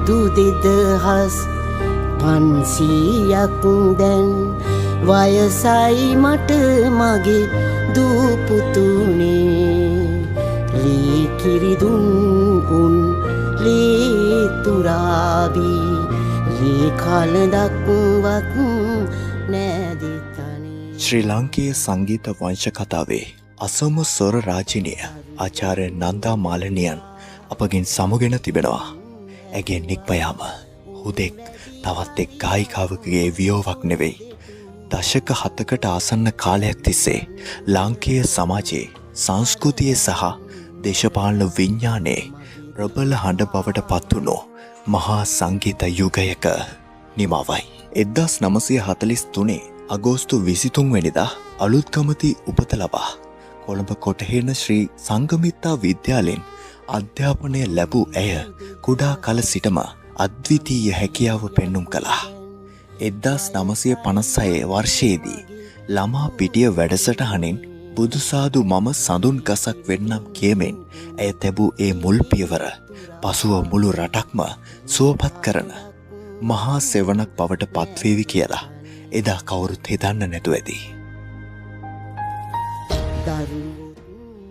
දෙදහස් 500ක් දැන් වයසයි මට මගේ දූපුතුනේ ලී කිරිදුන් උන් ලී තුරාබී ලී කලදක්වත් නැදිතනේ. ශ්‍රී ලාංකීය සංගීත වංශ කතාවේ අසම ස්වර රාජිනිය ආචාර්ය නන්දා මාලනියන් අපගෙන් සමුගෙන තිබෙනවා. ඇගේ නික්පයාම හුදෙක් තවත් එක් ගායිකාවකගේ වියෝවක් නෙවෙයි. දශක 7කට ආසන්න කාලයක් තිස්සේ ලාංකීය සමාජයේ සංස්කෘතියේ සහ දේශපාලන විඥානයේ ප්‍රබල හඬ බවට පත්වුණු මහා සංගීත යුගයක නිමාවයි. 1943 අගෝස්තු 23 වෙනිදා අලුත්කමති උපත ලබා කොළඹ කොටහේන ශ්‍රී සංගමිත්තා විද්‍යාලයෙන් අධ්‍යාපනය ලැබූ ඇය කුඩා කල සිටම අද්විතීය හැකියාව පෙන්නුම් කළා. 1956 වර්ෂයේදී ළමා පිටිය වැඩසටහනින් බුදුසාදු මම සඳුන් ගසක් වෙන්නම් කියමින් ඇය තැබූ ඒ මුල් පියවර පසුව මුළු රටක්ම සුවපත් කරන මහා සෙවණක් බවට පත්වේවි කියලා එදා කවුරුත් හිතන්න නැතුව ඇති.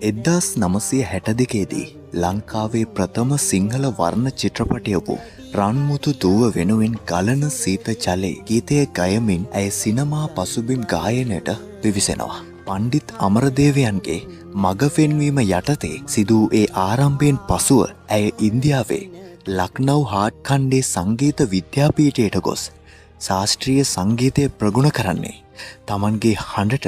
1962 දී ලංකාවේ ප්‍රථම සිංහල වර්ණ චිත්‍රපටය වූ රන්මුතු දුව වෙනුවෙන් ගලන සීත ජලයේ ගීතය ගයමින් ඇය සිනමා පසුබිම් ගායනයට පිවිසෙනවා. පණ්ඩිත් අමරදේවයන්ගේ මග පෙන්වීම යටතේ සිදු ඒ ආරම්භයෙන් පසුව ඇය ඉන්දියාවේ ලක්නව් හාට්කණ්ඩේ සංගීත විද්‍යාපීඨයට ගොස් ශාස්ත්‍රීය සංගීතය ප්‍රගුණ කරන්නේ තමන්ගේ හඬට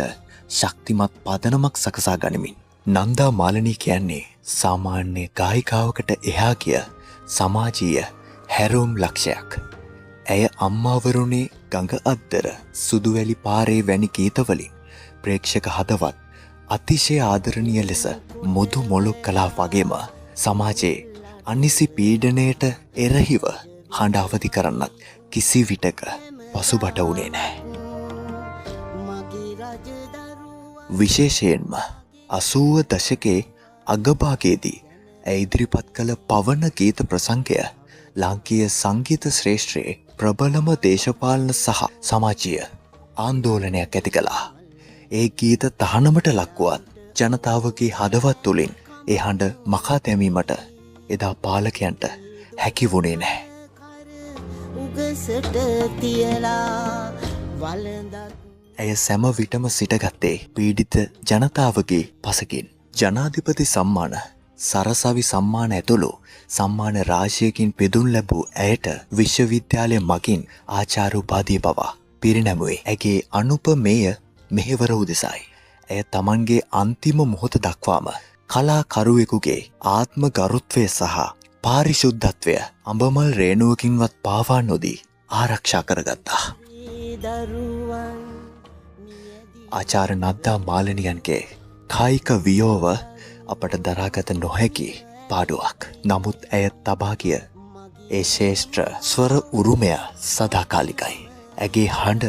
ශක්තිමත් පදනමක් සකසා ගනිමින්. නන්දා මාලනී කියන්නේ සාමාන්‍ය ගායිකාවකට එහා ගිය සමාජීය හැරවුම් ලක්ෂයක්. ඇය අම්මාවරුනේ ගඟ අද්දර සුදුවැලි පාරේ වැනි ගීතවලින් ප්‍රේක්ෂක හදවත් අතිශය ආදරණීය ලෙස මුදු මොලොක් කළා වගේම සමාජයේ අනිසි පීඩනයට එරෙහිව හඬ අවදි කරන්නත් කිසි විටක පසුබට වුණේ නැහැ. විශේෂයෙන්ම 80 දශකයේ අගභාගයේදී ඇය ඉදිරිපත් කළ පවන ගීත ප්‍රසංගය ලාංකීය සංගීත ශ්‍රේෂ්ඨයේ ප්‍රබලම දේශපාලන සහ සමාජීය ආందోලනයක් ඇති කළා. ඒ ගීත තහනමට ලක්වුවත් ජනතාවගේ හදවත් තුළින් ඒ හඬ මකා දැමීමට එදා පාලකයන්ට හැකි වුණේ නැහැ. ඇය සෑම විටම සිටගත්තේ පීඩිත ජනතාවගේ පසකින්. ජනාධිපති සම්මාන සරසවි සම්මාන ඇතුළු සම්මාන රාශියකින් පෙදුම් ලැබූ ඇයට විශ්වවිද්‍යාලය මගින් ආචාර්ය උපාධිය පවා පිරිනැමුවේ ඇගේ අනුපමේය මෙහෙවර උදෙසායි. ඇය තමන්ගේ අන්තිම මොහොත දක්වාම කලාකරුවෙකුගේ ආත්ම ගරුත්වය සහ පාරිශුද්ධත්වය අඹමල් රේණුවකින්වත් පාවා නොදී ආරක්ෂා කරගත්තා. ආචාර්ය නන්දා මාලනියන්ගේ කායික වියෝව අපට දරාගත නොහැකි පාඩුවක්. නමුත් ඇය තබා ගිය ඒ ශ්‍රේෂ්ඨ ස්වර උරුමය සදාකාලිකයි. ඇගේ හඬ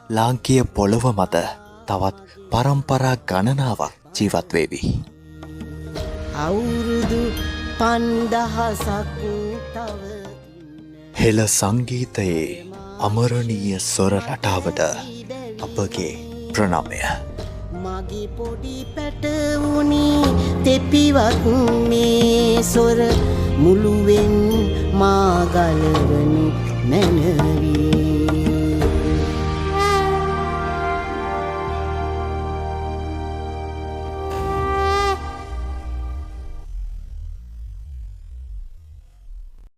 ලාංකීය පොළව මත තවත් පරම්පරා ගණනාවක් ජීවත් වේවි. අවුරුදු 5000ක් තව හෙළ සංගීතයේ අමරණීය ස්වර රටාවට අපගේ ප්‍රණාමය. මගේ පොඩි පැටවුනි තෙපිවත් මේ සොර මුළුවෙන් මා ගලවනු මැනවි.